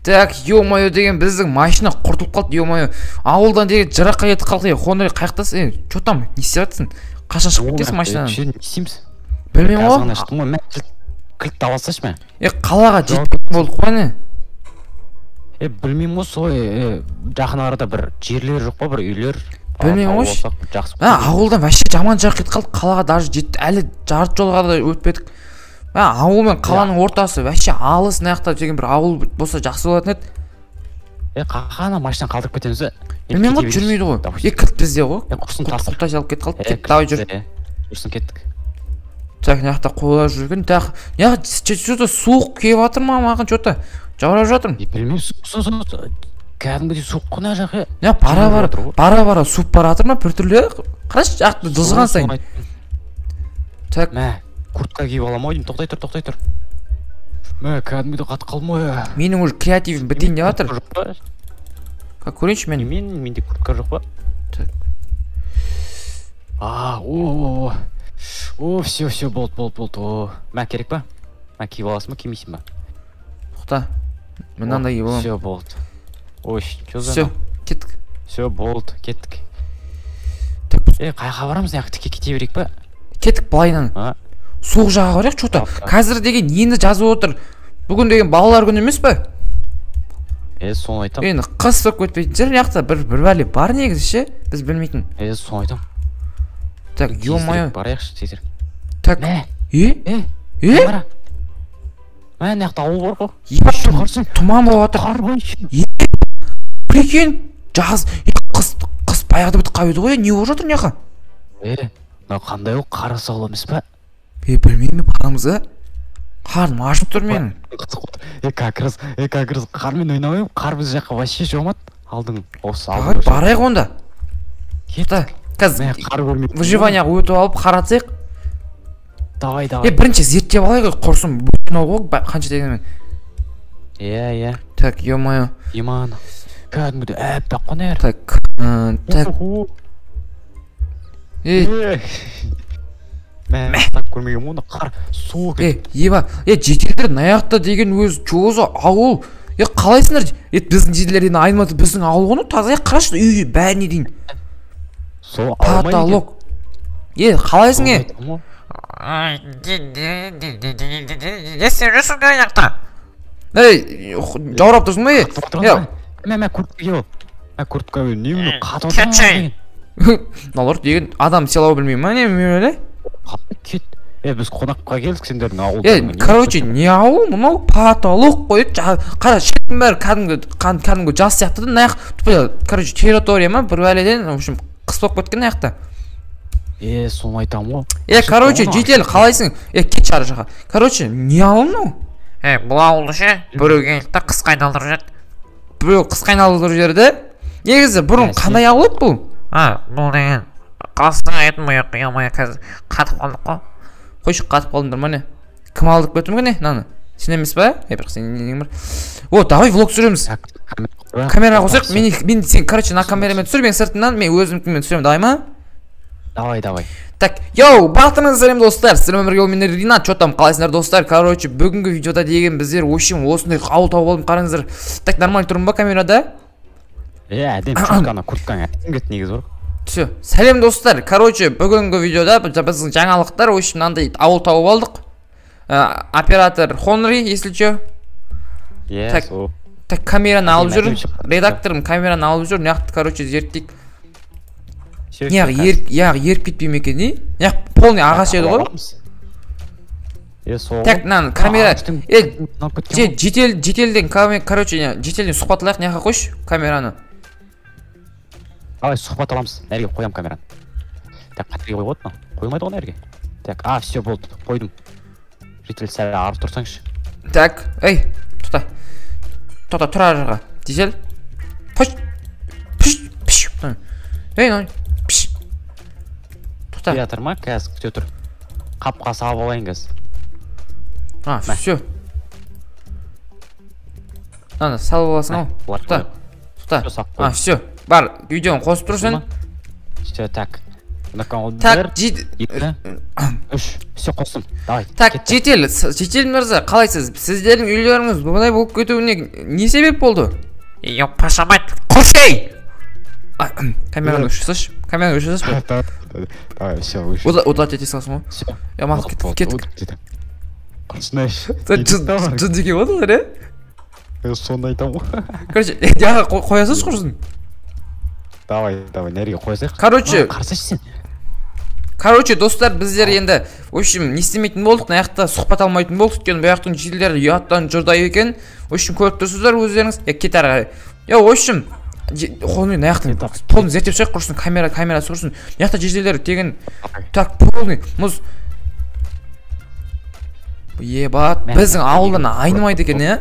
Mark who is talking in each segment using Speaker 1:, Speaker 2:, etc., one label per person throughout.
Speaker 1: Так, ё-моё деген біздің машина құртылып қалды, ё-моё. Ауылдан деген жыраққа кетіп қалды. Хонор қаяқтасың? Чё там? Не істеп жатсың? Қашан шығып кетесің машинадан?
Speaker 2: Не істейміз?
Speaker 1: Білмеймін ғой.
Speaker 2: Қазғана шықтым ғой, мен кілтті ала салшы мен.
Speaker 1: Қалаға жетпейтін болдық қой не?
Speaker 2: Білмеймін ғой, солай жақын арада бір жерлер жоқ па, бір үйлер?
Speaker 1: Білмеймін ғой. Ауылдан вообще жаман жырақ кетіп қалды. Қалаға даже жетті. Әлі жарты жолға да өтпедік. Ауыл мен қаланың ортасы вообще алыс наяқта деген бір ауыл болса жақсы болатын еді.
Speaker 2: Қана машина қалдырып кетеміз бе?
Speaker 1: Білмеймін ғой, жүрмейді ғой. Кілт бізде ғой.
Speaker 2: Құрсын тасып.
Speaker 1: Құлташ алып кетіп қалды. Кет, давай жүр.
Speaker 2: Жүрсін кеттік.
Speaker 1: Так, наяқта қойлар жүрген. Так, что-то суық кеп жатыр ма маған что-то? Жаурап жатырмын.
Speaker 2: Білмеймін, кәдімгідей суық қой мына жақ.
Speaker 1: Бара-бара суып бара жатыр ма біртүрлі? Қарашы, жақты дызған сайын. Так,
Speaker 2: куртка киіп аламын ау деймін, тоқтай тұр. Кәдімгідей қатып қалдым ғой.
Speaker 1: Менің уже креативім бітейін деп жатыр. Как көрейінші мен?
Speaker 2: Менде куртка жоқ па?
Speaker 1: Так.
Speaker 2: Все, болды. Мә керек па? Мә киіп аласың ба, кимейсің ба?
Speaker 1: Тоқта. Мынандай киіп аламын.
Speaker 2: Все, болды. Ой, что за?
Speaker 1: Все, кеттік.
Speaker 2: Все, болды, кеттік. Қайға барамыз, тіке кете берейік па?
Speaker 1: Кеттік былайынан. Суық жаға барайық, что-то. Қазір деген енді жазып отыр. Бүгін деген балалар күні емес па?
Speaker 2: Соны айтам.
Speaker 1: Енді қыс болып кетпейтін жер, яқта бір бәле бар негізі ше, біз білмейтін.
Speaker 2: Соны айтам.
Speaker 1: Так, ё-моё.
Speaker 2: Барайықшы, тезір.
Speaker 1: Так,
Speaker 2: Камера. Яқта ауыл бар ғой.
Speaker 1: Тұман болып жатыр. Прикинь, жаз, қыс баяғыда бітіп қап еді ғой, не болып жатыр неға?
Speaker 2: Қандай ол қара сауыл емес па?
Speaker 1: Білмеймін, барамыз а? Қарным ашып тұр менің.
Speaker 2: Как раз қармен ойнамайым, қар біз жаққа вообще жоғмат. Алдың, осы
Speaker 1: алдың. Барайық онда. Кетті. Қазір выживанияға өтіп алып қаратсайық.
Speaker 2: Давай.
Speaker 1: Бірінші зерттеп алайық, құрсын бұтынау ғой, қанша дегенмен.
Speaker 2: Иә.
Speaker 1: Так, ё-моё.
Speaker 2: Иман. Кәдімгіде әппақ қой нәр.
Speaker 1: Так.
Speaker 2: Мәстап көрмеген мұны қар суық.
Speaker 1: Жетелдер наяқта деген өз жоғызы ауыл. Қалайсыңдар? Біздің жетелерден айнымады біздің ауыл ғыны таза қарашы үй бәріне дейін. Потолок. Қалайсың Естен жүрсің да аяқта? Жаурап тұрсың ба?
Speaker 2: Мә куртка немені қатып отырмын.
Speaker 1: Налар деген адам селау білмеймін ма не мемелі?
Speaker 2: Кет. Біз қонаққа келдік сендердің ауылдарың.
Speaker 1: Короче, не ауыл, мұнау потолок қойып, қара шеттің бәрі кәдімгі жас сияқты да, наяқ, короче, территория ма, бір бәледен, в общем, қыс болып кеткен наяқта.
Speaker 2: Соны айтам ғой.
Speaker 1: Короче, жетел, қалайсың? Кет жары жақа. Короче, не ауыл мынау? Бұл ауылды ше, біреу келді қыс қайналдырып жүрді. Біреу қыс қайналдырып жүрді? Негізі, бұрын қандай ауыл еді бұл? Бұл деген қасына етін мұйық қиямай қазір қатып қалдық қой. Қойшы қатып қалдыңдар ма не? Кім алдық бөтім кәне? Наны? Сен емес ба? Бірақ сен неген бар? Давай влог түсіреміз. Камераға қосайық. Мен сен, короче, на камерамен түсір, мен сыртынан, мен өзімкімен түсіремін, давай ма?
Speaker 2: Давай.
Speaker 1: Так, бақтыңыз сәлем достар. Сіздермен бірге мен Ринат, что там, қалайсыңдар достар? Короче, бүгінгі видеода деген біздер общем осындай ауыл тауып алдым, қараңыздар. Так, нормально тұрмын ба камерада?
Speaker 2: Әдем чурканы, куртканы әдем кет негіз бар.
Speaker 1: Все, сәлем достар. Короче, бүгінгі видеода біздің жаңалықтар, общем, мынандай ауыл тауып алдық. Оператор Хонри, если что. Так, камераны алып жүр. Редакторым камераны алып жүр. Неғықты, короче, зерттейік. Еріп кетпейм екен, не? Полный ағаш еді ғой. Так, камера. Жетелден, короче, жетелден сұхбат алайық, неға қойш камераны.
Speaker 2: Давай, сұхбат аламыз. Нәрге қоям камераны. Так, қатырге қойып отын. Қоймайды ғой нәрге. Так, все болды. Қойдым. Жетел сәл арып тұрсаңшы.
Speaker 1: Так, тұта, тұра жаға. Жетел. Пш. Пш. Тұта.
Speaker 2: Театр ма? Кәз күте тұр. Қапқа салып алайын кәз.
Speaker 1: Все. Салып аласың ау. Тұта. Все. Бар, видеоны қосып тұрсың.
Speaker 2: Все, так.
Speaker 1: Так,
Speaker 2: үш все қостым. Давай.
Speaker 1: так, жетел мырза, қалайсыз? Сіздердің үйлеріңіз бұлай болып кетуіне не себеп болды? Пашамайт, қошей! Камераны өшірсіш.
Speaker 2: Давай, все, выше.
Speaker 1: Удалать ете саласың ғой?
Speaker 2: Все.
Speaker 1: Я мақы кеттік.
Speaker 2: Құрсынайш.
Speaker 1: Жын деге болдылар,
Speaker 2: Сонда айтам ғой.
Speaker 1: Короче, яға қоясыз құрсын.
Speaker 2: Давай, нәрге қойсақ.
Speaker 1: Короче, достар, біздер енді, в общем, не істемейтін болдық, наяқта сұхбат алмайтын болдық, өйткені бұяқтың жетелері ұяттан жұрдай екен. В общем, көріп тұрсыздар өздеріңіз. Кет ары қарай. В общем, қолын наяқтың полный зерттеп шығайық құрсын, камера құрсын. Наяқта жетелері теген так полный мұз. Ебат, біздің ауылдан айнымайды екен,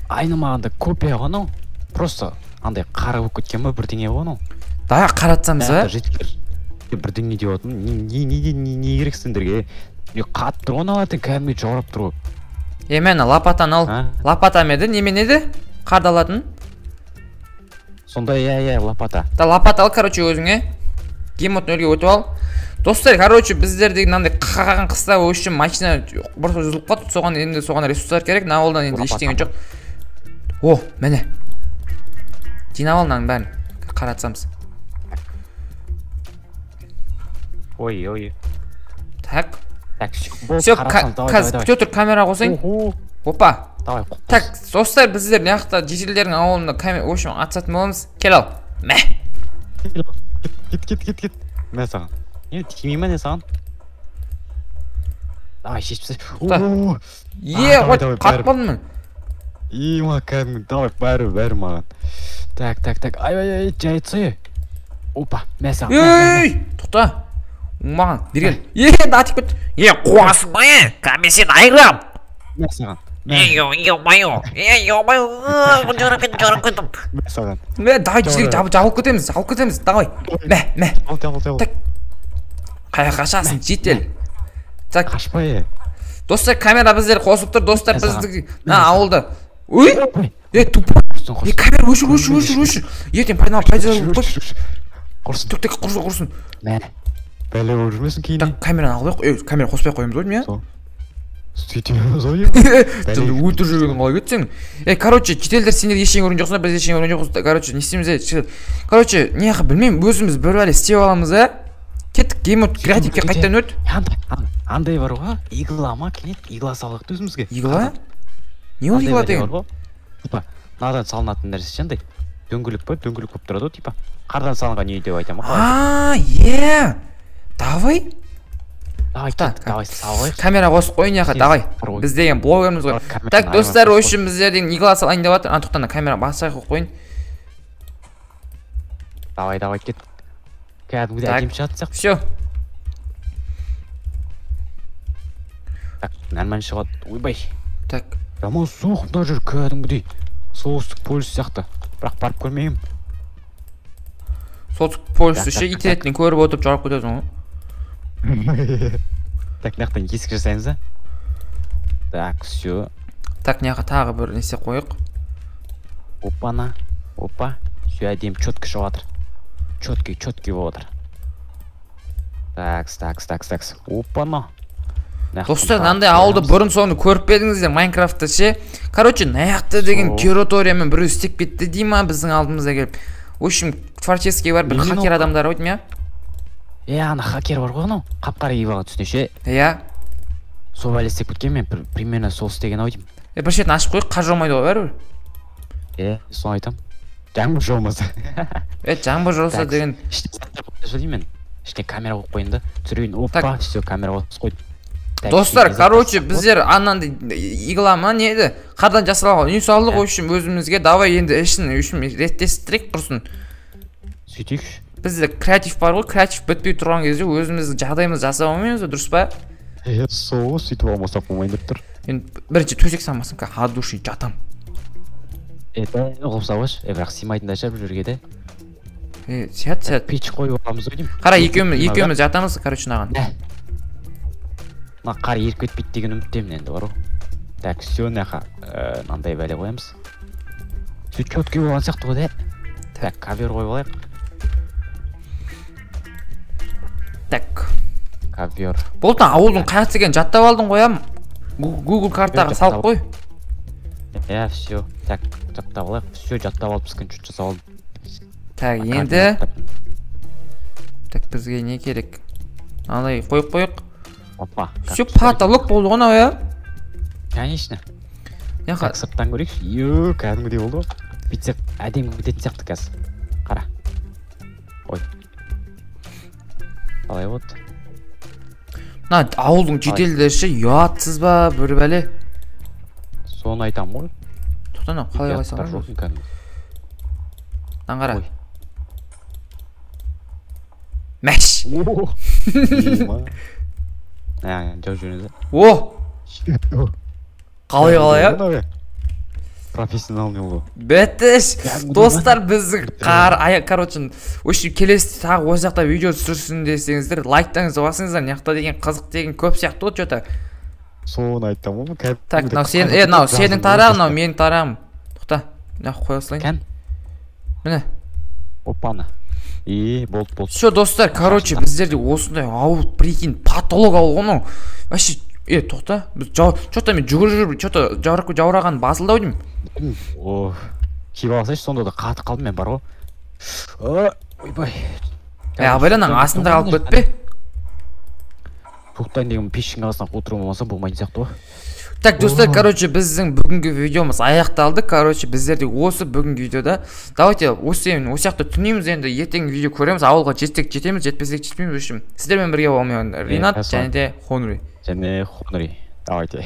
Speaker 2: Айнымағанда копия ғана, просто андай қары болып кеткен ба бірдеңе ғана.
Speaker 1: Да, қаратсамыз,
Speaker 2: бірдеңе деп отын, не керек сендерге? Қатып тұр ғана алатын, кәдімгі жаурап тұр.
Speaker 1: Мені лапатан ал. Лапатам еді, немен еді? Қарды алатын?
Speaker 2: Сонда, лапата.
Speaker 1: Да, лапат ал, короче, өзіңе. Геймотын өлге өтіп ал. Достар, короче, біздер деген андай қағаған қыста, в общем, машина бұрса жүзіліп қат, соған ресурстар керек, ауылдан енді ештеңе жоқ. О, міне. Жинап ал бәрін қаратсамыз.
Speaker 2: Ой.
Speaker 1: Так.
Speaker 2: Все,
Speaker 1: қазір күте тұр, камера қосайын. Опа. Так, достар, біздер неақта жетелердің ауылында в общем, атсатын боламыз. Кел ал. Мә.
Speaker 2: Кет. Мә саған. Не, тимеймін не саған? Давай, шешіпсіз.
Speaker 1: Қатып қалдым мен.
Speaker 2: Ма, кәдімгі, давай, бәрі маған. Так, ай, жайытсы. Опа, мә саған.
Speaker 1: Тұқта. Маған, берген. Датик бет. Қуасың ба, кәме сен айырам.
Speaker 2: Мә саған.
Speaker 1: Ё-моё. Жарып кеттім.
Speaker 2: Мә саған.
Speaker 1: Давай, жауып кетеміз, давай. Мә. Так. Қая қашасың, жетел. Так.
Speaker 2: Қашпай.
Speaker 1: Достар, камера біздер қосып тұр, достар бізді. Ауылда. Ой! Тупо. Камера өшір. Ертең пайдаланып
Speaker 2: Құрсын.
Speaker 1: Түк құрсын.
Speaker 2: Мә. Бәле өрмесін кейін.
Speaker 1: Так, камераны алып камера қоспай қойымыз ғой, мен?
Speaker 2: Сөйтеміз ой.
Speaker 1: Өтір жүрген қалай кетсең. Короче, жетелдер сендер ештеңе көрген жоқсыңдар, біз ештеңе көрген жоқпыз. Короче, не істейміз? Короче, неғып білмеймін, өзіміз бір әлі істеп аламыз, Кеттік, геймод креативке қайттан өт.
Speaker 2: Андай бар ғой, игла ма, кенет игла салғықты өзімізге.
Speaker 1: Игла? Не ол игла деген?
Speaker 2: Типа, надан салынатын нәрсе шандай. Дөңгілік болып тұрады, типа. Қардан салынған не деп айтам.
Speaker 1: Давай.
Speaker 2: Давай, салғайық.
Speaker 1: Камера қосып қойын яқа, давай. Біз деген блогеріміз ғой. Так, достар, өшін біздер деген игла салайын деп атыр. Антоқтан камера басайық қойын.
Speaker 2: Давай, кет. Кәдімгі әдем шатсақ.
Speaker 1: Все.
Speaker 2: Так, нормально шығады. Ойбай.
Speaker 1: Так.
Speaker 2: Жаман соғында жүр кәдімгідей. Солтүстік полюс сияқты. Бірақ барып көрмеймін.
Speaker 1: Солтүстік полюсті ше интернеттен көріп отырып жарып кетесің ғой.
Speaker 2: Так, нақтан есік жасаймыз, Так, все.
Speaker 1: Так, неға тағы бір несе қойық.
Speaker 2: Опа. Все әдем чөткі шығатыр. Чөткі болатыр. Так. Опа.
Speaker 1: Достар, андай ауылды бұрын соны көріп бедіңіздер Майнкрафтта ше. Короче, наяқты деген территориямен бір істеп кетті дейма біздің алдымызда келіп. В общем, творческий бар бір хакер адамдар өйтім,
Speaker 2: ана хакер бар ғой анау, қап-қара иваға түсіне ше. Сол бәле істеп кеткен мен примерно сол істеген ау деймін.
Speaker 1: Бір шетін ашып қойық, қар жаумайды ғой бәрібір.
Speaker 2: Соны айтам. Жаңбыр жаумаса.
Speaker 1: Жаңбыр жауса деген.
Speaker 2: Ішіне камера қойып қойын да, түсірейін. Опа, все, камера қойып қойды.
Speaker 1: Достар, короче, біздер аннан иглама не еді? Қардан жасалған үй салдық үшін өзімізге. Давай енді ішін реттестірек құрсын.
Speaker 2: Сөйтейікші.
Speaker 1: Бізде креатив бар ғой, креатив бітпей тұрған кезде өзіміздің жағдайымыз жасап алмаймыз, дұрыс па?
Speaker 2: Сол, сөйтіп алмасақ болмайын деп тұр.
Speaker 1: Бірінші төсек салмасын, от души жатам.
Speaker 2: Ұғып салғаш, бірақ симайтын да бір жерге де.
Speaker 1: Сят.
Speaker 2: Печ қойып аламыз ғой деймін.
Speaker 1: Қара, екеуміз жатамыз, короче, наған.
Speaker 2: Қар еріп кетпейді деген үміттемін енді бар ғой. Так, все, мынандай бәле қоямыз. Сөйт чөтке болған сияқты ғой, Так, кавер қойып алайық.
Speaker 1: Так.
Speaker 2: Ковер.
Speaker 1: Болды ауылдың қайсы екенін жаттап алдың ғой а? Google картаға салып қой.
Speaker 2: Все. Так, жаттап алайық. Все, жаттап алып скриншот жасап алдым.
Speaker 1: Так, енді так бізге не керек? Алай қойып қойық.
Speaker 2: Опа.
Speaker 1: Все потолок болды ғой а?
Speaker 2: Конечно.
Speaker 1: Яқа
Speaker 2: Сырттан көрейікші. Йоо, кәдімгідей болды ғой. Бүйтсек әдемі кететін сияқты қазір. Қара. Ой. Қалай болды?
Speaker 1: мына ауылдың жеделдері ұятсыз ба бір бәле.
Speaker 2: Соны айтам ғой.
Speaker 1: Тоқтана қалай қойсаң
Speaker 2: жоқ кәдімгі.
Speaker 1: қара. Мәш.
Speaker 2: Жау жөнеді.
Speaker 1: О! Қалай а?
Speaker 2: Профессионалный ғой.
Speaker 1: Бәтіш! Достар біздің короче, өшіп келесі тағы осы жақта видео түсірсін десеңіздер, лайктаңызды басыңыздар, неқта деген қызық деген көп сияқты ғой что-то.
Speaker 2: Соны айтам ғой.
Speaker 1: Так, сенің тарағың, менің тарағым. Тоқта, қоя салайын.
Speaker 2: Кән?
Speaker 1: Міне.
Speaker 2: Опана. Болды.
Speaker 1: Все, достар, короче, біздерде осындай ауыл, прикинь, потолок ауыл ғой. Вообще, тоқта, біз что-то мен жүгіріп, что-то жаураған басылдау деймін.
Speaker 2: Киіп алсайшы, сонда да қатып қалдым мен бар ғой. Ойбай.
Speaker 1: Абайлан астында қалып кетпе.
Speaker 2: Тоқтайын деген пештің астына отыруым болмаса болмайтын сияқты ғой.
Speaker 1: Так, достар, короче, біздің бүгінгі видеомыз аяқталды. Короче, біздерде осы бүгінгі видеода. Давайте осы жақта түнейміз, енді ертеңгі видео көреміз. Ауылға жетсек жетеміз, жетпесек жетпейміз үшін. Сіздермен бірге болмайын. Ринат және де Хонри.
Speaker 2: Давайте.